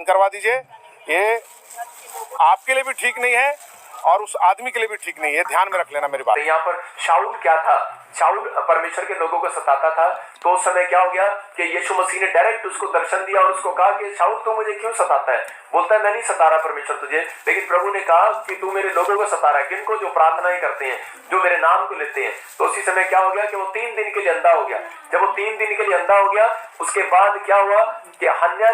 बंद करवा दीजिए। ये आपके लिए भी ठीक नहीं है और उस आदमी के लिए भी ठीक नहीं है, ध्यान में रख लेना मेरी बात। यहाँ पर शाऊल क्या था, शाऊल परमेश्वर के लोगों को सताता था। तो उस समय क्या हो गया कि यीशु मसीह ने डायरेक्ट उसको दर्शन दिया और उसको कहा कि शाऊल तू मुझे क्यों सताता है? बोलता है मैं नहीं सता रहा परमेश्वर तुझे, लेकिन प्रभु ने कहा कि तू मेरे लोगों को सता रहा है। किनको? जो प्रार्थनाएं करते हैं, जो मेरे नाम को लेते हैं। तो उसी समय क्या हो गया कि वो 3 दिन के लिए अंधा हो गया। जब वो 3 दिन के लिए अंधा हो गया, उसके बाद क्या हुआ कि हन्या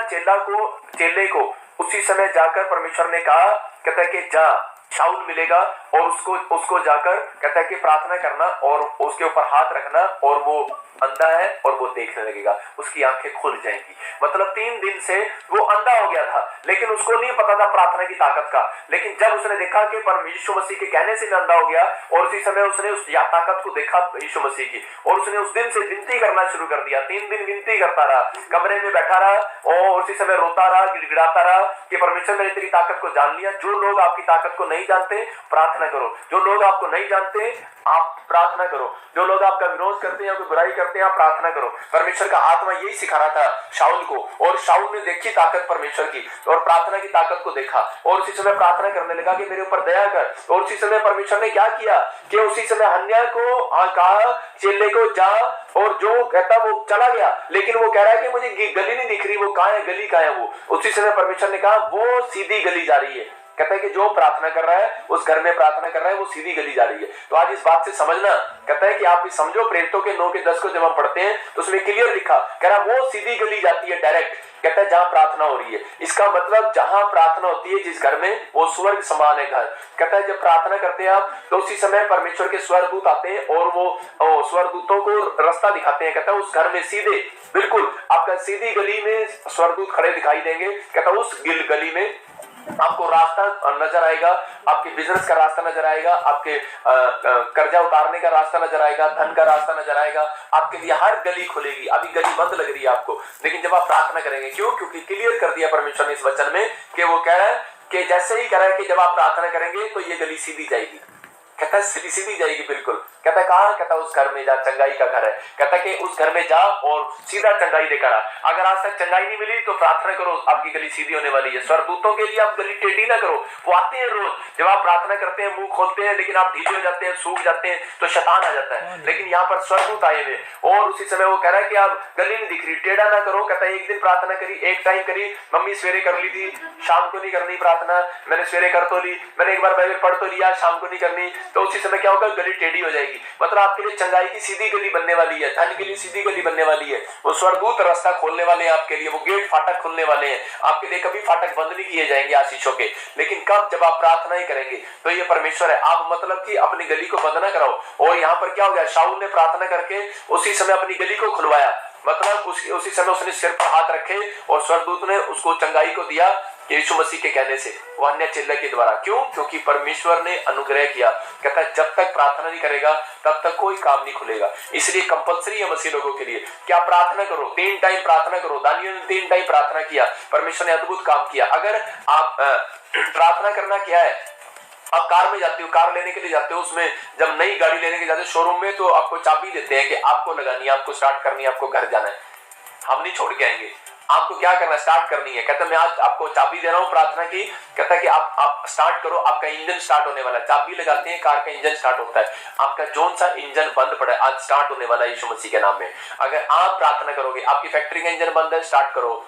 चेले को उसी समय जाकर परमेश्वर ने कहा, कहता है कि जा शाऊल मिलेगा और उसको जाकर कहता है कि प्रार्थना करना और उसके ऊपर हाथ रखना और वो अंधा है और वो देखने लगेगा, उसकी आंखें खुल जाएंगी। मतलब 3 दिन से वो अंधा हो गया था, लेकिन उसको नहीं पता था प्रार्थना की ताकत का। लेकिन जब उसने देखा कि परमेश्वर मसीह के कहने से मैं अंधा हो गया और उसी समय उसने उस ताकत को देखा यीशु मसीह की, और उसने उस दिन से विनती करना शुरू कर दिया। 3 दिन विनती करता रहा, कमरे में बैठा रहा और उसी समय रोता रहा, गिड़गिड़ाता रहा कि परमेश्वर मैंने तेरी ताकत को जान लिया। जो लोग आपकी ताकत को नहीं जानते प्रार्थना करो, जो लोग आपको नहीं जानते आप प्रार्थना करो, जो लोग आपका विरोध करते हैं, बुराई करते हैं, आप प्रार्थना करो। परमेश्वर का आत्मा यही सिखा रहा था शाऊल को, और शाऊल ने देखी ताकत परमेश्वर की और प्रार्थना की ताकत को देखा और उसी समय प्रार्थना करने लगा कि मेरे ऊपर दया कर। और उसी समय परमेश्वर ने क्या किया कि उसी समय हन्या को कहा चेले को जा, और जो कहता वो चला गया, लेकिन वो कह रहा है कि मुझे गली नहीं दिख रही, वो कहाँ है, गली कहाँ है वो? उसी समय परमेश्वर ने कहा वो सीधी गली जा रही है। कहता है कि जो प्रार्थना कर रहा है, उस घर में प्रार्थना कर रहा है, वो सीधी गली जा रही है। तो आज इस बात से समझना, कहता है कि आप भी समझो, प्रेरितों के 9 के 10 को जब हम पढ़ते हैं तो उसमें क्लियर लिखा, कह रहा वो सीधी गली जाती है डायरेक्ट। कहता है जहां प्रार्थना हो रही है, इसका मतलब जहां प्रार्थना होती है जिस घर में, वो स्वर्ग समान है घर। कहता है जब प्रार्थना करते हैं आप तो उसी समय परमेश्वर के स्वर्गदूत आते हैं और वो स्वर्गदूतों को रास्ता दिखाते हैं। कहता है उस घर में सीधे बिल्कुल आपका सीधी गली में स्वर्गदूत खड़े दिखाई देंगे। कहता है उस गली में आपको रास्ता नजर आएगा, आपके बिजनेस का रास्ता नजर आएगा, आपके कर्जा उतारने का रास्ता नजर आएगा, धन का रास्ता नजर आएगा, आपके लिए हर गली खुलेगी। अभी गली बंद लग रही है आपको, लेकिन जब आप प्रार्थना करेंगे, क्यों? क्योंकि क्लियर कर दिया परमेश्वर ने इस वचन में कि वो कह रहा है कि जैसे ही कह रहा है कि जब आप प्रार्थना करेंगे तो ये गली सीधी जाएगी। कहता है सीधी जाएगी बिल्कुल। कहता है कहा? कहता है उस घर में जा, चंगाई का घर है। कहता है कि उस घर में जा और सीधा चंगाई लेकर आ। अगर आज तक चंगाई नहीं मिली तो प्रार्थना करो, आपकी गली सीधी होने वाली है। स्वर्गदूतों के लिए आप गली टेढ़ी ना करो, वो आते हैं रोज। जब आप प्रार्थना करते हैं, मुंह खोलते हैं, लेकिन आप ढीले हो जाते हैं, सूख जाते हैं, तो शैतान आ जाता है। लेकिन यहाँ पर स्वर्गदूत आए हुए और उसी समय वो कह रहा है कि आप गली नहीं दिख रही, टेढ़ा ना करो। कहता है एक दिन प्रार्थना करी, एक टाइम करी, मम्मी सवेरे कर ली थी, शाम को नहीं करनी प्रार्थना, मैंने सवेरे कर तो ली, मैंने एक बार बाइबल पढ़ तो लिया, शाम को नहीं करनी, तो उसी समय क्या होगा, गली टेढ़ी हो जाएगी। मतलब आपके लिए चंगाई की सीधी गली बनने वाली है, धन के लिए सीधी गली बनने वाली है। वो स्वर्गदूत रास्ता खोलने वाले हैं आपके लिए, वो गेट फाटक खुलने वाले हैं आपके लिए। कभी फाटक बंद नहीं किए जाएंगे आशीषों के, लेकिन कब? जब आप प्रार्थना ही करेंगे। तो ये परमेश्वर है। आप मतलब कि अपनी गली को बंद ना कराओ। और यहाँ पर क्या हो गया, शाऊल ने प्रार्थना करके उसी समय अपनी गली को खुलवाया। मतलब उसी समय उसने सिर पर हाथ रखे और स्वर्गदूत ने उसको चंगाई को दिया यीशु मसीह के कहने से, वो अन्य चेले के द्वारा। क्यों? क्योंकि परमेश्वर ने अनुग्रह किया। कहता है जब तक प्रार्थना नहीं करेगा तब तक कोई काम नहीं खुलेगा। इसलिए कंपलसरी है मसीह लोगों के लिए कि आप प्रार्थना करो, 3 टाइम प्रार्थना करो। दानियल ने 3 टाइम प्रार्थना किया, परमेश्वर ने अद्भुत काम किया। अगर आप प्रार्थना करना क्या है, आप कार में जाते हो, कार लेने के लिए जाते हो, उसमें जब नई गाड़ी लेने के जाते हो शोरूम में, तो आपको चाबी देते हैं कि आपको लगानी है, आपको स्टार्ट करनी है, आपको घर जाना है, हम नहीं छोड़ के आएंगे, आपको क्या करना है, स्टार्ट करनी है। कहता है मैं आज आपको चाबी दे रहा हूं प्रार्थना की। कहता है कि आप स्टार्ट करो, आपका इंजन स्टार्ट होने वाला है। चाबी लगाते हैं, कार का इंजन स्टार्ट होता है। आपका जोन सा इंजन बंद पड़ा है, आज स्टार्ट होने वाला है यीशु मसीह के नाम में। अगर आप प्रार्थना करोगे, आपकी फैक्ट्री का इंजन बंद है, स्टार्ट करो।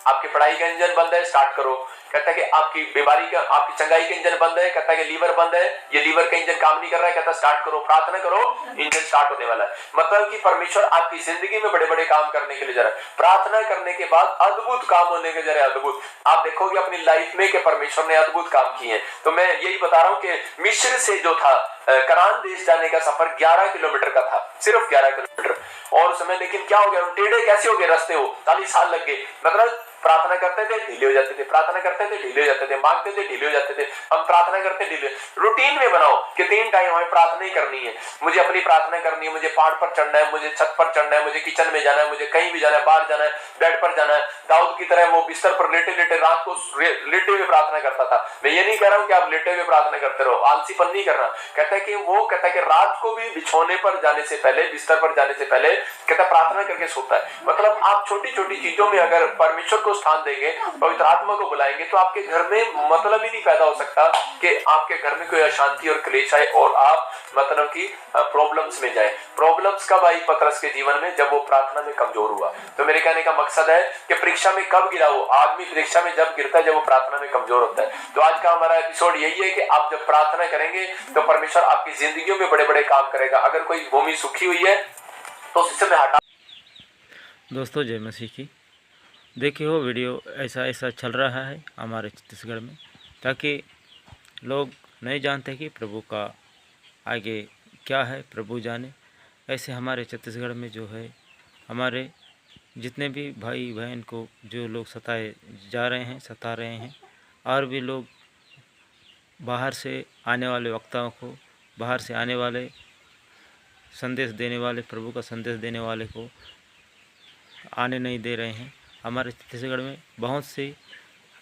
आपकी पढ़ाई का इंजन बंद है, स्टार्ट करो। कहता है कि आपकी बीमारी का, आपकी चंगाई का इंजन बंद है, कहता है कि लीवर बंद है, ये लीवर का इंजन काम नहीं कर रहा है, कहता है स्टार्ट करो, प्रार्थना करो, इंजन स्टार्ट होने वाला है। मतलब कि परमेश्वर आपकी जिंदगी में बड़े बड़े काम करने के लिए जा रहा है। प्रार्थना करने के बाद अद्भुत काम होने के जा रहे हैं, अद्भुत। आप देखोगे अपनी लाइफ में कि परमेश्वर ने अद्भुत काम किए हैं। तो मैं यही बता रहा हूँ कि मिस्र से जो था कनान देश जाने का सफर 11 किलोमीटर का था, सिर्फ 11 किलोमीटर। और समय लेकिन क्या हो गया, टेढ़े कैसे हो गए रास्ते, हो 40 साल लग गए। मतलब प्रार्थना करते थे ढीले हो जाते थे, प्रार्थना करते थे ढीले हो जाते थे, मांगते थे ढीले हो जाते थे। हम प्रार्थना करते ढीले। रूटीन में बनाओ कि 3 टाइम हमें प्रार्थना ही करनी है, मुझे अपनी प्रार्थना करनी है, मुझे पहाड़ पर चढ़ना है, मुझे छत पर चढ़ना है, मुझे किचन में जाना है, मुझे कहीं भी जाना है, बाहर जाना है, बेड पर जाना है। दाऊद की तरह वो बिस्तर पर लेटे लेटे रात को लेटे हुए प्रार्थना करता था। मैं ये नहीं कह रहा हूँ कि आप लेटे हुए प्रार्थना करते रहो, आलसीपन नहीं करना। कहता है कि वो कहता है कि रात को भी बिछोने पर जाने से पहले, बिस्तर पर जाने से पहले कहता है प्रार्थना करके सोता है। मतलब आप छोटी छोटी चीजों में अगर परमेश्वर को स्थान देंगे, पवित्र आत्मा को बुलाएंगे, तो आपके घर में मतलब ही नहीं पैदा हो सकता कि आपके घर में कोई अशांति और क्लेश आए और आप मतलब कि प्रॉब्लम्स में जाए। प्रॉब्लम्स कब आई पतरस के जीवन में? जब वो प्रार्थना में कमजोर हुआ। तो मेरे कहने का मकसद है कि परीक्षा में कब गिरा? वो आदमी परीक्षा में जब गिरता है जब वो प्रार्थना में कमजोर होता है। तो आज का हमारा एपिसोड यही है कि आप जब प्रार्थना करेंगे तो परमेश्वर आपकी जिंदगियों में बड़े बड़े काम करेगा। अगर कोई भूमि सूखी हुई है तो उस समय हटा। दोस्तों जय मसीह की। देखिए वो वीडियो ऐसा चल रहा है हमारे छत्तीसगढ़ में, ताकि लोग नहीं जानते कि प्रभु का आगे क्या है, प्रभु जाने। ऐसे हमारे छत्तीसगढ़ में जो है, हमारे जितने भी भाई बहन को जो लोग सता रहे हैं, और भी लोग बाहर से आने वाले वक्ताओं को, बाहर से आने वाले संदेश देने वाले, प्रभु का संदेश देने वाले को आने नहीं दे रहे हैं। हमारे छत्तीसगढ़ में बहुत सी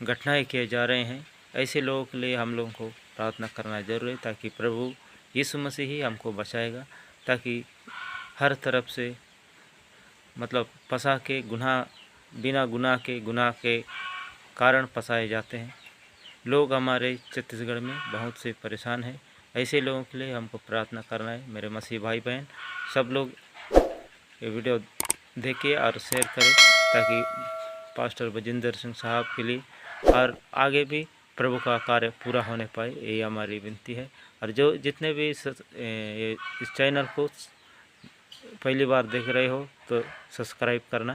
घटनाएं किए जा रहे हैं। ऐसे लोगों के लिए हम लोगों को प्रार्थना करना जरूरी है, ताकि प्रभु यीशु मसीह ही हमको बचाएगा। ताकि हर तरफ से मतलब फंसा के बिना गुनाह के कारण फंसाए जाते हैं लोग। हमारे छत्तीसगढ़ में बहुत से परेशान हैं। ऐसे लोगों के लिए हमको प्रार्थना करना है। मेरे मसीह भाई बहन सब लोग ये वीडियो देखिए और शेयर करें, ताकि पास्टर बजिंदर सिंह साहब के लिए और आगे भी प्रभु का कार्य पूरा होने पाए, ये हमारी विनती है। और जो जितने भी इस चैनल को पहली बार देख रहे हो तो सब्सक्राइब करना।